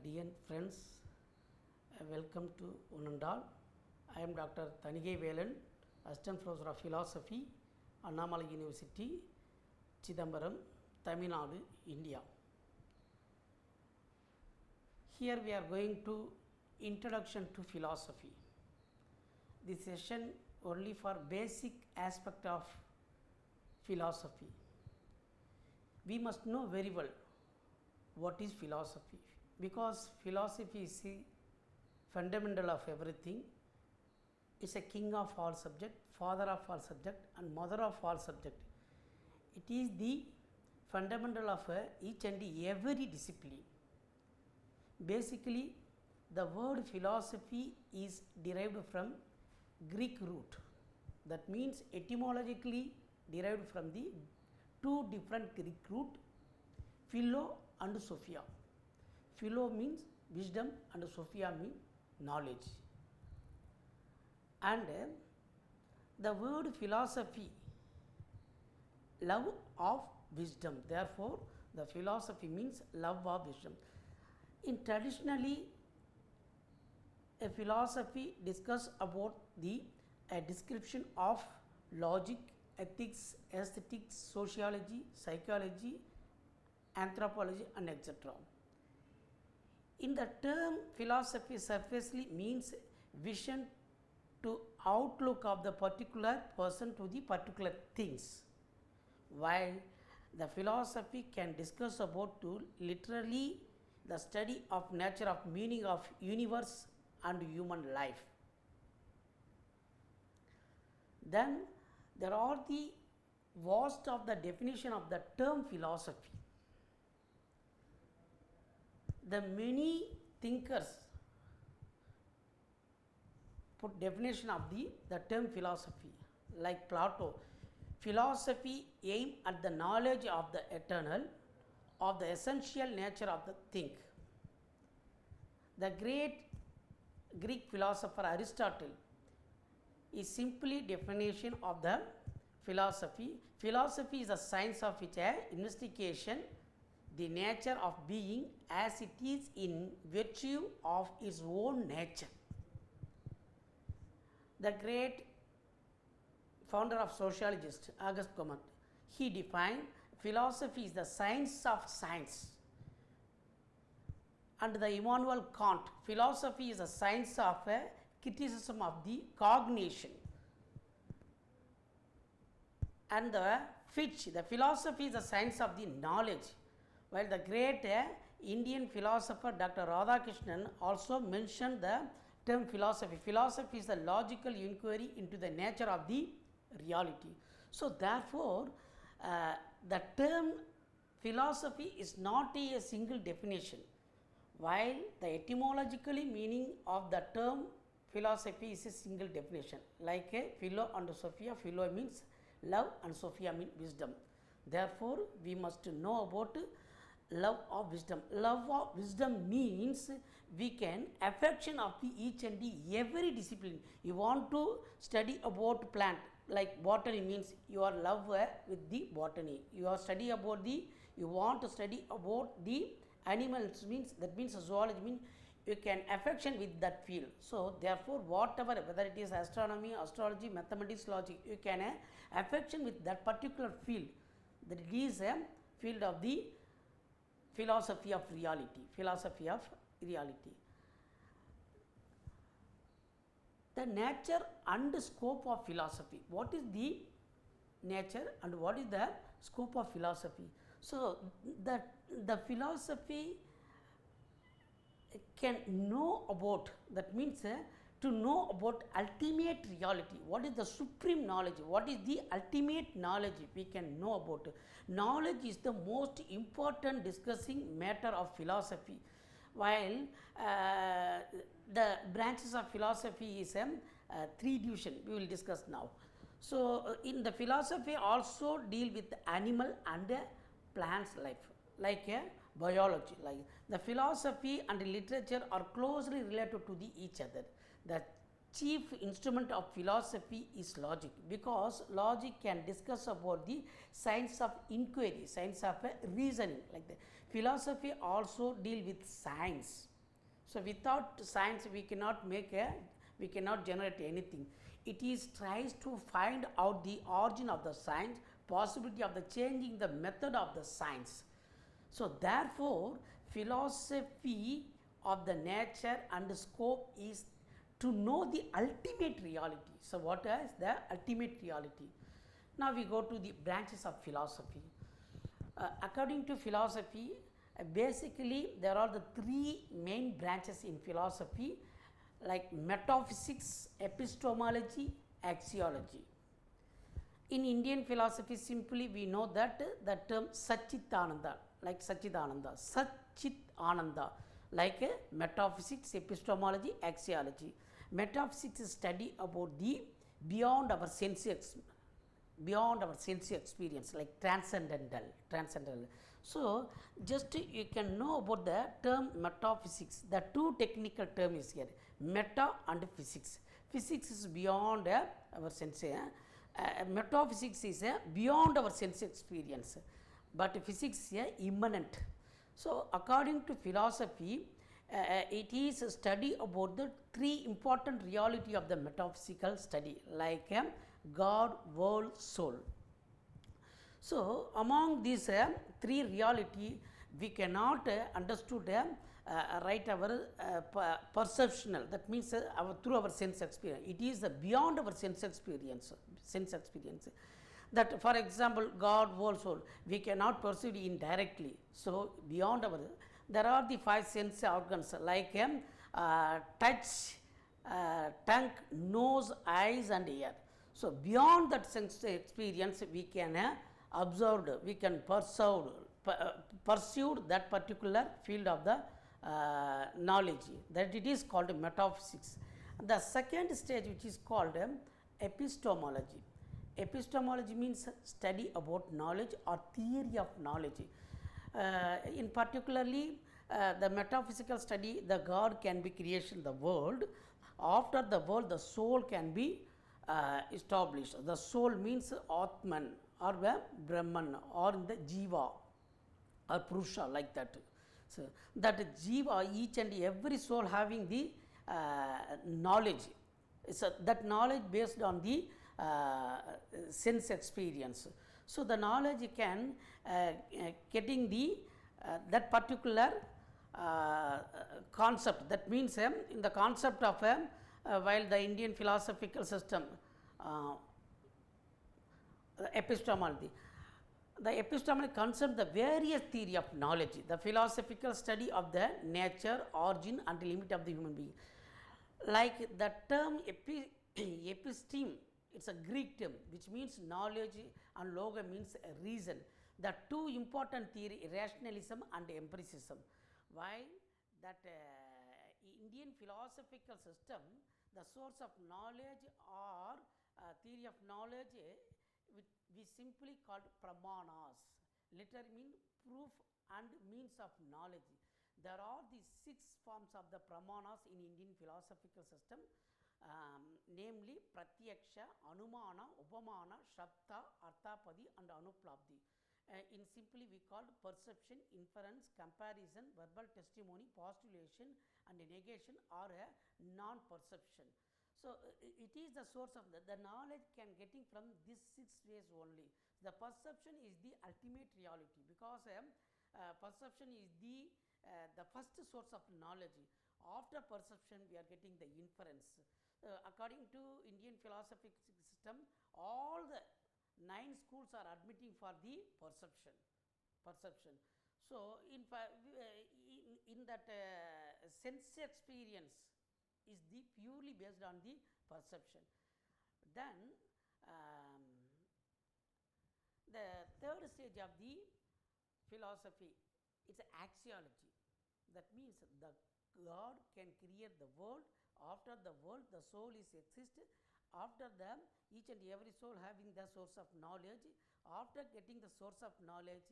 dear friends, welcome to one and all. I am Dr. THANIGAIVELAN, Assistant Professor of Philosophy, ANNAMALAI University, Chidambaram, Tamil Nadu, India. Here we are going to Introduction to Philosophy. This session only for basic aspect of philosophy. We must know very well what is philosophy, because philosophy is the fundamental of everything. It's a king of all subject, father of all subject, and mother of all subject. It is the fundamental of each and every discipline. Basically, the word philosophy is derived from Greek root. That means etymologically derived from the two different Greek root, philo and sophia. Philo means wisdom and sophia means knowledge. And the word philosophy, love of wisdom. Therefore, the philosophy means love of wisdom. In traditionally, a philosophy discuss about the description of logic, ethics, aesthetics, sociology, psychology, anthropology, and etc. In the term philosophy surfacely means vision to outlook of the particular person to the particular things, while the philosophy can discuss about to literally the study of nature of meaning of universe and human life. Then there are the vast of the definition of the term philosophy. The many thinkers put definition of the term philosophy, like Plato. Philosophy aim at the knowledge of the eternal, of the essential nature of the thing. The great Greek philosopher Aristotle is simply definition of the philosophy. Philosophy is a science of which a investigation the nature of being as it is in virtue of its own nature. The great founder of sociologist Auguste Comte, he defined philosophy is the science of science. And the Immanuel Kant, philosophy is a science of a criticism of the cognition. And the Fitch, the philosophy is the science of the knowledge. While the great Indian philosopher Dr. Radhakrishnan also mentioned the term philosophy. Philosophy is the logical inquiry into the nature of the reality. So therefore, the term philosophy is not a single definition, while the etymologically meaning of the term philosophy is a single definition, like a philo and sophia. Philo means love and sophia means wisdom. Therefore, we must know about love of wisdom. Love of wisdom means we can affection of the each and every discipline. You want to study about plant, like botany means you are love with the botany. You are study about you want to study about the animals means, that means zoology means you can affection with that field. So therefore, whatever, whether it is astronomy, astrology, mathematics, logic, you can affection with that particular field. That it is a field of the philosophy of reality. Philosophy of reality. The nature and scope of philosophy. What is the nature and what is the scope of philosophy? So the philosophy can know about, that means to know about ultimate reality. What is the supreme knowledge? What is the ultimate knowledge we can know about? Knowledge is the most important discussing matter of philosophy, while the branches of philosophy is three division we will discuss now. So in the philosophy also deal with animal and plants life, like biology. Like the philosophy and literature are closely related to each other. The chief instrument of philosophy is logic, because logic can discuss about the science of inquiry, science of reasoning. Like the philosophy also deal with science, So without science we cannot generate anything. It is tries to find out the origin of the science, possibility of the changing the method of the science. So therefore philosophy of the nature and scope is to know the ultimate reality. So what is the ultimate reality? Now we go to the branches of philosophy. According to philosophy, basically there are the three main branches in philosophy, like metaphysics, epistemology, axiology. In Indian philosophy, simply we know that the term Satchitananda, like Satchitananda, Satchitananda, like metaphysics, epistemology, axiology. Metaphysics is study about the beyond our sense experience, like transcendental. So just you can know about the term metaphysics. The two technical term is here, meta and physics. Physics is beyond our sense, metaphysics is beyond our sense experience, but physics is immanent. So according to philosophy, it is a study about the three important reality of the metaphysical study, like God, world, soul. So among these three reality, we cannot understood right our perceptional. That means through our sense experience. It is beyond our sense experience. That for example, God, world, soul, we cannot perceive indirectly. So beyond our, there are the five sense organs, like touch, tongue, nose, eyes and ear. So beyond that sense experience, we can observe, we can pursue that particular field of the knowledge, that it is called metaphysics. The second stage, which is called epistemology. Epistemology means study about knowledge or theory of knowledge. In particularly, the metaphysical study, the God can be creation the world. After the world, the soul can be established. The soul means Atman or Brahman or the Jiva or Purusha, like that. So that Jiva, each and every soul having the knowledge. So that knowledge based on the sense experience. So the knowledge can getting the that particular concept. That means in the concept of while the Indian philosophical system, epistemology. The epistemology concerns the various theory of knowledge, the philosophical study of the nature, origin and limit of the human being. Like the term episteme, it's a Greek term which means knowledge, and logo means reason. The two important theory, rationalism and empiricism. While that Indian philosophical system, the source of knowledge or theory of knowledge, we simply called pramanas. Literally mean proof and means of knowledge. There are the 6 forms of the pramanas in Indian philosophical system, namely Pratyaksha, Anumana, Upamana, Shabda, Arthapadi and Anuplabdi. In simply we call perception, inference, comparison, verbal testimony, postulation and negation, or a non-perception. So it is the source of the knowledge can getting from these 6 ways only. The perception is the ultimate reality, because perception is the first source of knowledge. After perception, we are getting the inference. According to Indian philosophic system, all the 9 schools are admitting for the perception. So in that sense experience is the purely based on the perception. Then the third stage of the philosophy, it's axiology. That means the God can create the world. After the world, the soul is exist. After the each and every soul having the source of knowledge. After getting the source of knowledge,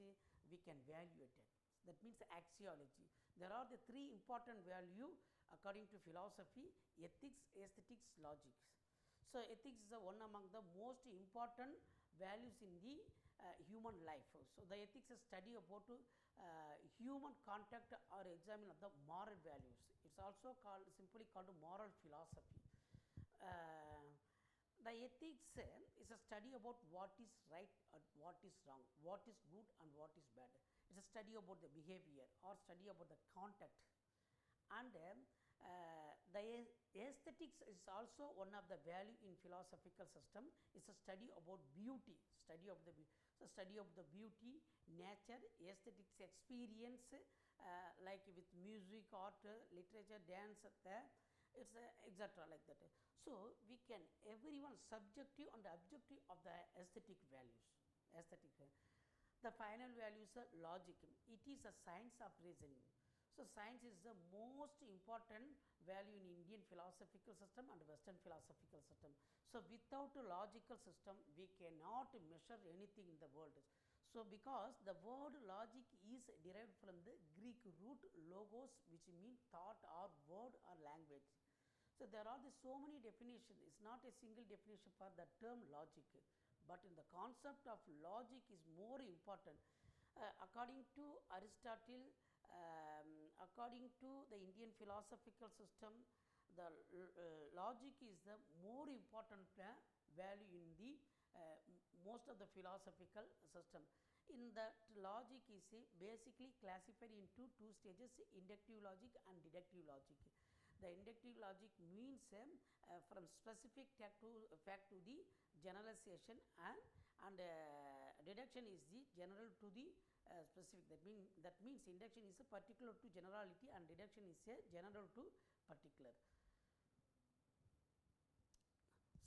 we can evaluate it. That means axiology. There are the 3 important value according to philosophy: ethics, aesthetics, logics. So ethics is one among the most important values in the human life. So the ethics is study about human contact or examine of the moral values. It's also called simply called moral philosophy. Uh, the ethics is a study about what is right and what is wrong, what is good and what is bad. It's a study about the behavior or study about the conduct. And the aesthetics is also one of the value in philosophical system. It's a study about beauty, study of the beauty, nature, aesthetics experience, like with music, art, literature, dance, it's etc. like that. So we can everyone subjective and objective of the aesthetic values. The final value is logic. It is a science of reasoning. So science is the most important value in Indian philosophical system and Western philosophical system. So without a logical system, we cannot measure anything in the world. So because the word logic is derived from the Greek root logos, which means thought or word or language. So there are so many definitions. It's not a single definition for the term logic, but in the concept of logic is more important. According to Aristotle, according to the Indian philosophical system, the logic is the more important value in the most of the philosophical system. In that, logic is basically classified into two stages: inductive logic and deductive logic. The inductive logic means from specific fact to the generalization, and deduction is the general to the specific. That means induction is a particular to generality and deduction is a general to particular.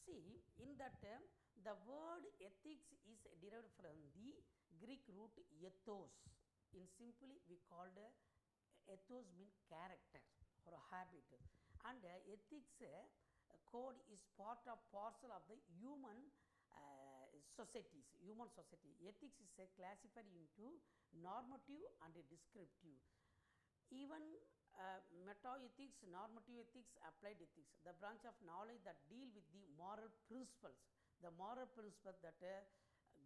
See, in that the word ethics is derived from the Greek root ethos. In simply we called ethos mean character or a habit, and ethics code is part of parcel of the human human society. Ethics is classified into normative and descriptive. Even metaethics, normative ethics, applied ethics, the branch of knowledge that deal with the moral principles, that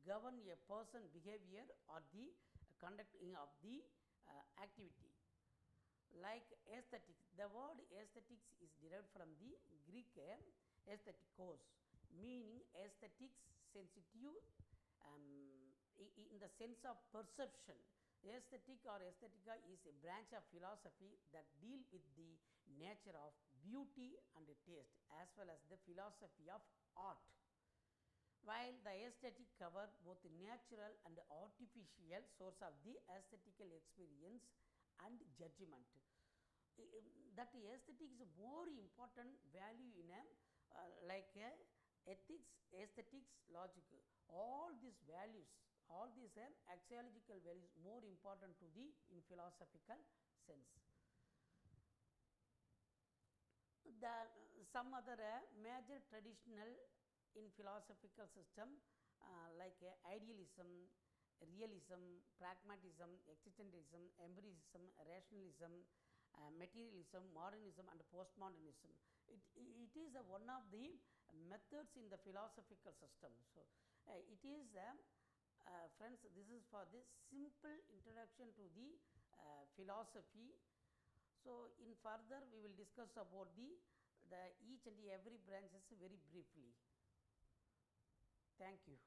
govern a person behavior or the conducting of the activity. Like aesthetics, the word aesthetics is derived from the Greek aesthetikos, meaning aesthetics sensitive in the sense of perception. Aesthetic or aesthetica is a branch of philosophy that deal with the nature of beauty and taste, as well as the philosophy of art. While the aesthetic cover both natural and artificial source of the aesthetical experience and judgment. That aesthetic is a more important value in like ethics, aesthetics, logic. All these values, all these axiological values more important to the in philosophical sense. The some other major traditional in philosophical system like idealism, realism, pragmatism, existentialism, empiricism, rationalism, materialism, modernism and postmodernism. It is one of the methods in the philosophical system. So, it is friends, this is for this simple introduction to the philosophy. So, in further we will discuss about the each and every branches very briefly. Thank you.